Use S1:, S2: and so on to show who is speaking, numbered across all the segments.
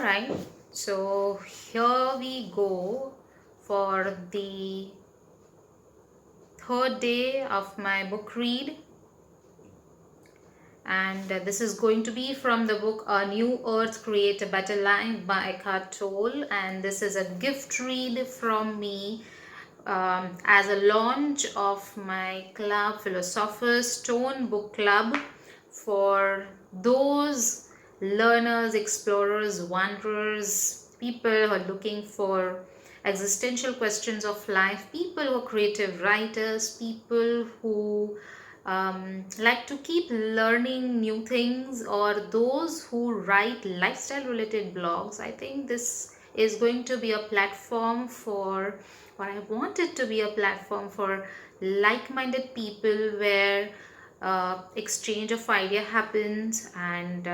S1: Alright, so here we go for the third day of my book read, and this is going to be from the book A New Earth Create a Better Life by Eckhart Tolle, and this is a gift read from me as a launch of my club, Philosopher Stone Book Club, for those learners, explorers, wanderers, people who are looking for existential questions of life, people who are creative writers, people who like to keep learning new things, or those who write lifestyle related blogs. I think this is going to be a platform for, or I want it to be a platform for like-minded people where exchange of idea happens, and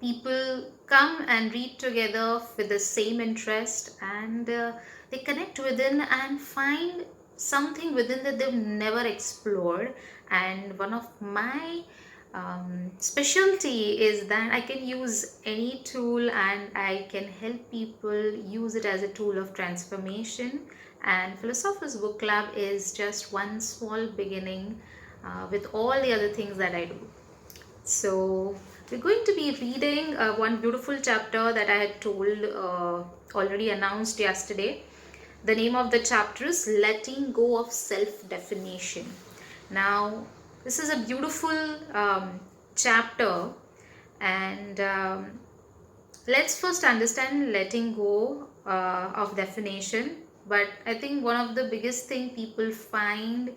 S1: people come and read together with the same interest, and they connect within and find something within that they've never explored. And one of my specialty is that I can use any tool and I can help people use it as a tool of transformation. And Philosopher's Book Club is just one small beginning with all the other things that I do. So we're going to be reading one beautiful chapter that I had told, already announced yesterday. The name of the chapter is Letting Go of Self-Definition. Now, this is a beautiful chapter, and let's first understand letting go of definition. But I think one of the biggest thing people find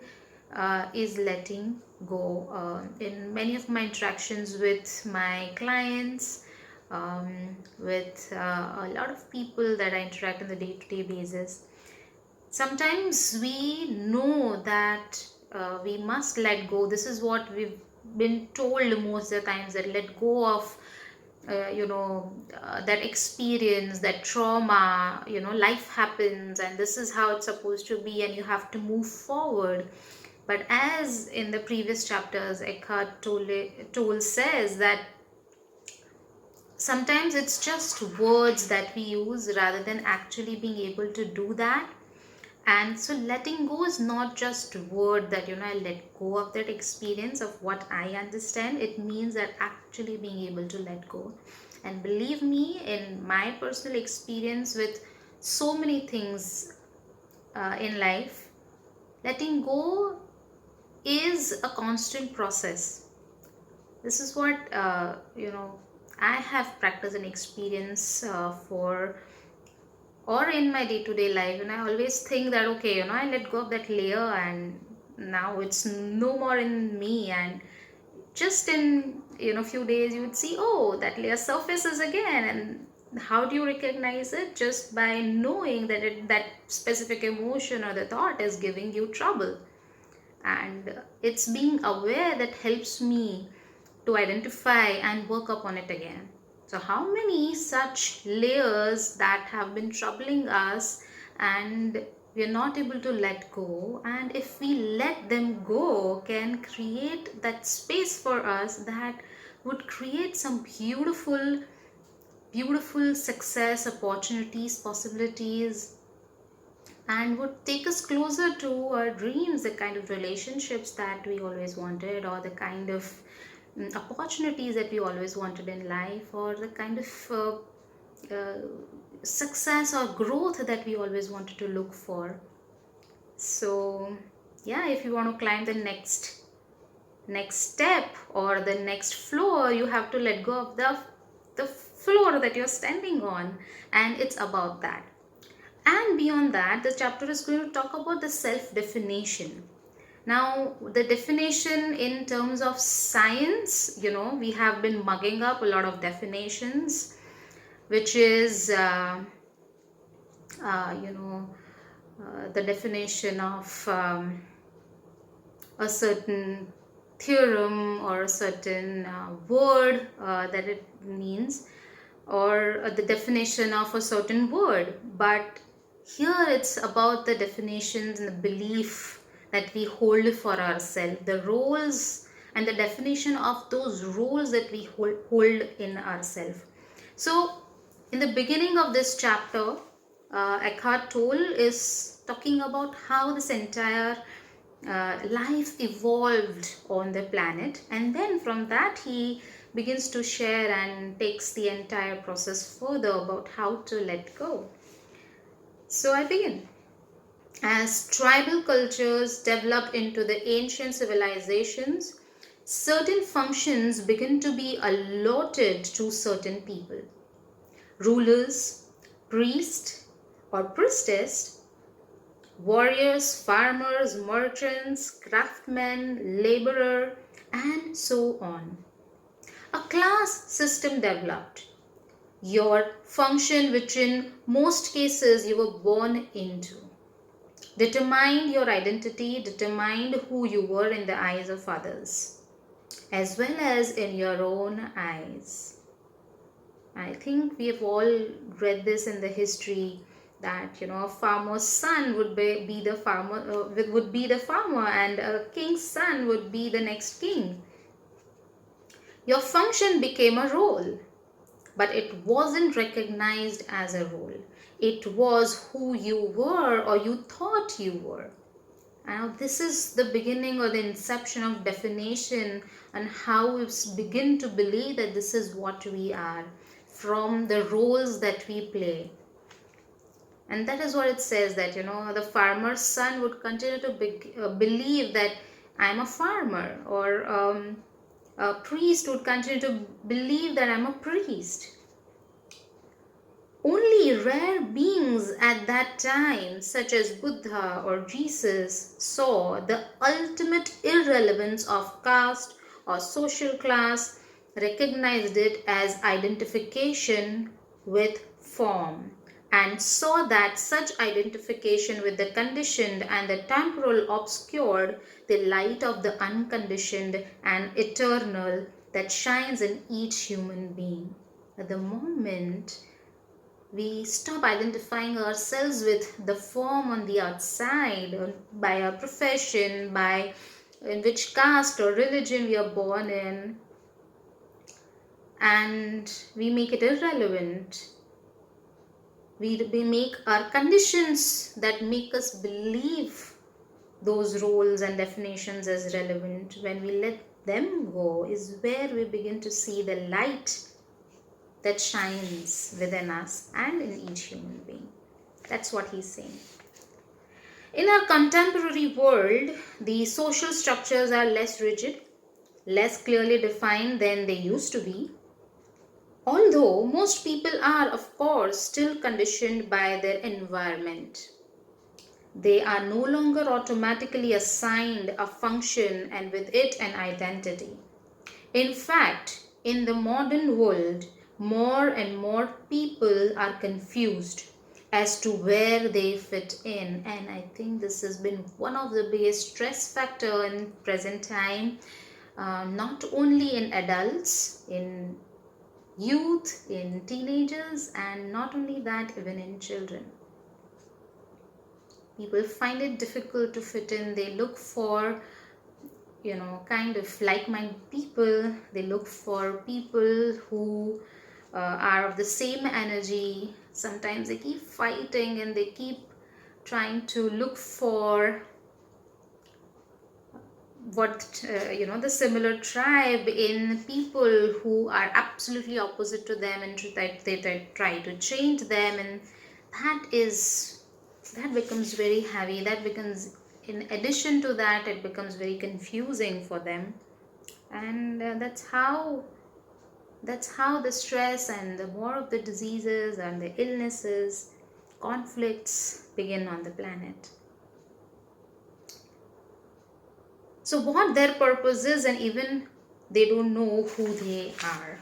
S1: is letting go. In many of my interactions with my clients, with a lot of people that I interact on the day-to-day basis, sometimes we know that we must let go. This is what we've been told most of the times, that let go of that experience, that trauma. Life happens and this is how it's supposed to be, and you have to move forward. But as in the previous chapters, Eckhart Tolle says that sometimes it's just words that we use rather than actually being able to do that. And so letting go is not just word that I let go of that experience of what I understand. It means that actually being able to let go. And believe me, in my personal experience with so many things in life, letting go is a constant process. This is what I have practiced and experience for, or in my day-to-day life. And I always think that okay, I let go of that layer and now it's no more in me, and just in few days you would see, oh, that layer surfaces again. And how do you recognize it? Just by knowing that that specific emotion or the thought is giving you trouble, and it's being aware that helps me to identify and work upon it again. So how many such layers that have been troubling us and we are not able to let go, and if we let them go, can create that space for us that would create some beautiful success, opportunities, possibilities, and would take us closer to our dreams, the kind of relationships that we always wanted, or the kind of opportunities that we always wanted in life, or the kind of success or growth that we always wanted to look for. So yeah, if you want to climb the next step or the next floor, you have to let go of the floor that you're standing on, and it's about that. And beyond that, the chapter is going to talk about the self-definition. Now, the definition in terms of science, we have been mugging up a lot of definitions, which is, the definition of a certain theorem or a certain word that it means, or the definition of a certain word. But here it's about the definitions and the belief that we hold for ourselves, the roles and the definition of those roles that we hold in ourselves. So, in the beginning of this chapter, Eckhart Tolle is talking about how this entire life evolved on the planet, and then from that he begins to share and takes the entire process further about how to let go. So I begin. As tribal cultures developed into the ancient civilizations, certain functions begin to be allotted to certain people. Rulers, priest or priestess, warriors, farmers, merchants, craftsmen, laborer, and so on. A class system developed. Your function, which in most cases you were born into, determined your identity, determined who you were in the eyes of others, as well as in your own eyes. I think we have all read this in the history that a farmer's son would be the farmer, would be the farmer, and a king's son would be the next king. Your function became a role, but it wasn't recognized as a role. It was who you were or you thought you were. Now, this is the beginning or the inception of definition and how we begin to believe that this is what we are from the roles that we play. And that is what it says, that the farmer's son would continue to believe that I'm a farmer, or a priest would continue to believe that I'm a priest. Only rare beings at that time, such as Buddha or Jesus, saw the ultimate irrelevance of caste or social class, recognized it as identification with form, and saw that such identification with the conditioned and the temporal obscured the light of the unconditioned and eternal that shines in each human being. At the moment we stop identifying ourselves with the form on the outside, or by our profession, by in which caste or religion we are born in, and we make it irrelevant. We make our conditions that make us believe those roles and definitions as relevant. When we let them go is where we begin to see the light that shines within us and in each human being. That's what he's saying. In our contemporary world, the social structures are less rigid, less clearly defined than they used to be. Although most people are, of course, still conditioned by their environment. They are no longer automatically assigned a function and with it an identity. In fact, in the modern world, more and more people are confused as to where they fit in, and I think this has been one of the biggest stress factor in present time, not only in adults, in youth, in teenagers, and not only that, even in children. People find it difficult to fit in. They look for kind of like-minded people. They look for people who are of the same energy. Sometimes they keep fighting and they keep trying to look for the similar tribe in people who are absolutely opposite to them, and they try to change them, and that becomes very heavy. That becomes, in addition to that, it becomes very confusing for them, and that's how the stress and the more of the diseases and the illnesses, conflicts begin on the planet. So what their purpose is, and even they don't know who they are.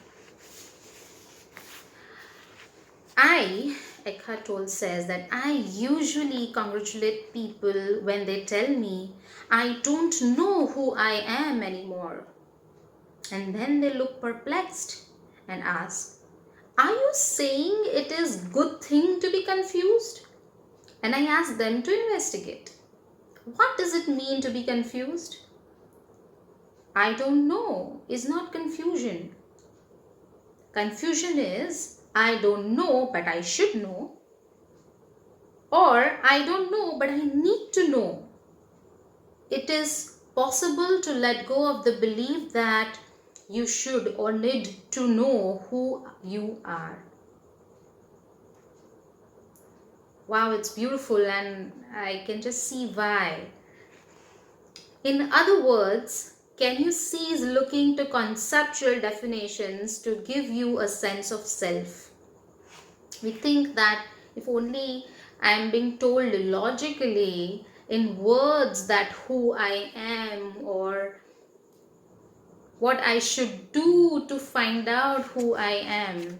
S1: Eckhart Tolle says that I usually congratulate people when they tell me I don't know who I am anymore. And then they look perplexed and ask, are you saying it is good thing to be confused? And I ask them to investigate. What does it mean to be confused? I don't know is not confusion. Confusion is I don't know, but I should know, or I don't know, but I need to know. It is possible to let go of the belief that you should or need to know who you are. Wow, it's beautiful, and I can just see why. In other words, can you see is looking to conceptual definitions to give you a sense of self. We think that if only I am being told logically in words that who I am or what I should do to find out who I am,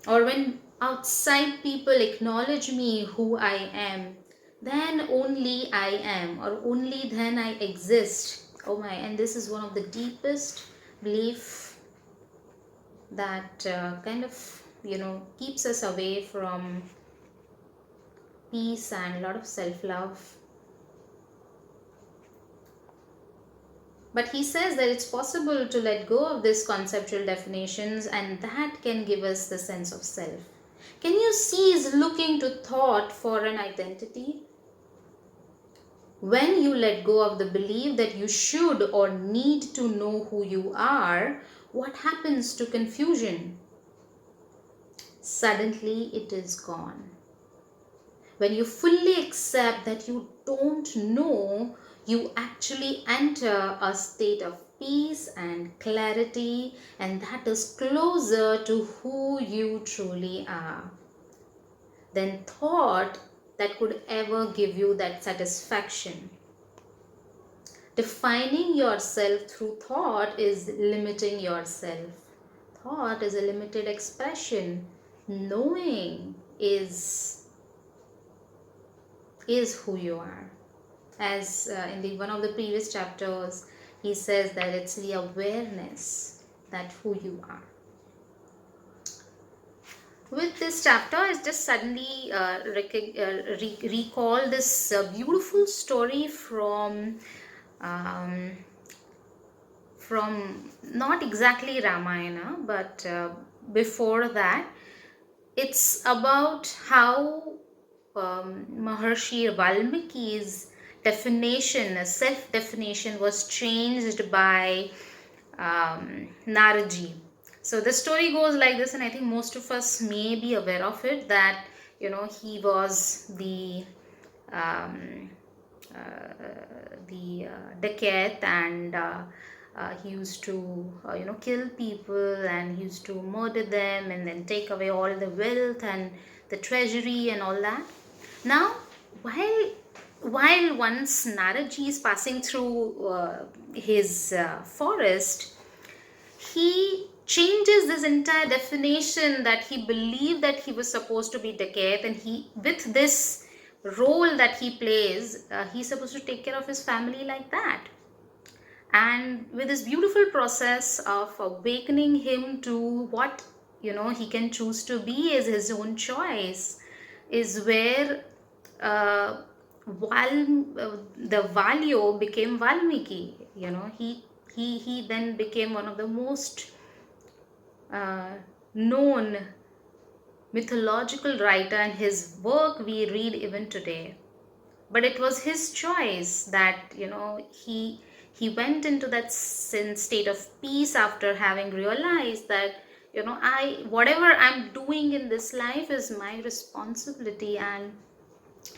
S1: or when outside people acknowledge me who I am, then only I am, or only then I exist. Oh my, and this is one of the deepest belief that kind of keeps us away from peace and a lot of self-love. But he says that it's possible to let go of these conceptual definitions, and that can give us the sense of self. Can you see is looking to thought for an identity? When you let go of the belief that you should or need to know who you are, what happens to confusion? Suddenly it is gone. When you fully accept that you don't know, you actually enter a state of peace and clarity, and that is closer to who you truly are than thought that could ever give you that satisfaction. Defining yourself through thought is limiting yourself. Thought is a limited expression. Knowing is who you are. As in the one of the previous chapters, he says that it's the awareness that who you are. With this chapter, I just suddenly recall this beautiful story from not exactly Ramayana, but before that. It's about how Maharshi Valmiki's definition, self-definition, was changed by Naradji. So the story goes like this, and I think most of us may be aware of it, that he was the dacoit, and he used to kill people, and he used to murder them and then take away all the wealth and the treasury and all that. Now, while once Naraji is passing through his forest, he changes this entire definition that he believed that he was supposed to be dacoit, and he, with this role that he plays, he's supposed to take care of his family like that. And with this beautiful process of awakening him to what he can choose to be as his own choice, is where the Valyo became Valmiki. He then became one of the most known mythological writer, and his work we read even today. But it was his choice that he went into that state of peace after having realized that whatever I'm doing in this life is my responsibility, and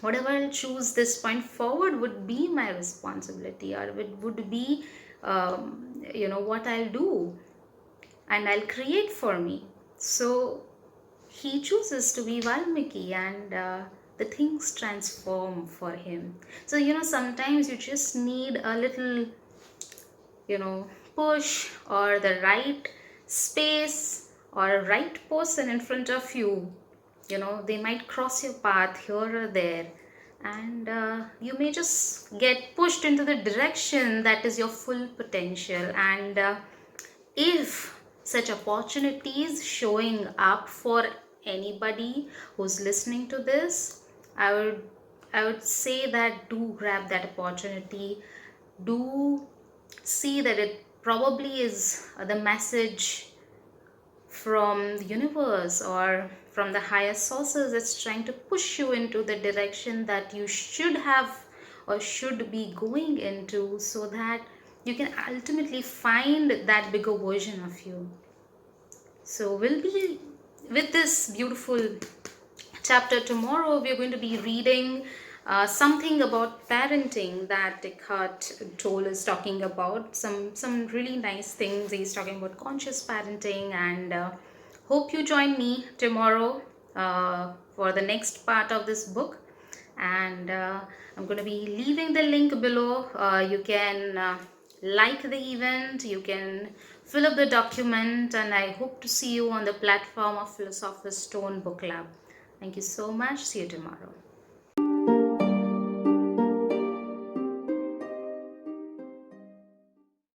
S1: whatever I'll choose this point forward would be my responsibility, or it would be what I'll do and I'll create for me. So he chooses to be Valmiki, and the things transform for him. So sometimes you just need a little push, or the right space, or a right person in front of you. They might cross your path here or there, and you may just get pushed into the direction that is your full potential. And if such opportunities showing up for anybody who's listening to this, I would say that do grab that opportunity. Do see that probably is the message from the universe or from the higher sources that's trying to push you into the direction that you should have or should be going into, so that you can ultimately find that bigger version of you. So we'll be with this beautiful chapter tomorrow. We're going to be reading something about parenting that Eckhart Tolle is talking about. Some really nice things. He's talking about conscious parenting, and hope you join me tomorrow for the next part of this book. And I'm going to be leaving the link below. You can like the event, you can fill up the document, and I hope to see you on the platform of Philosopher's Stone Book Club. Thank you so much. See you tomorrow.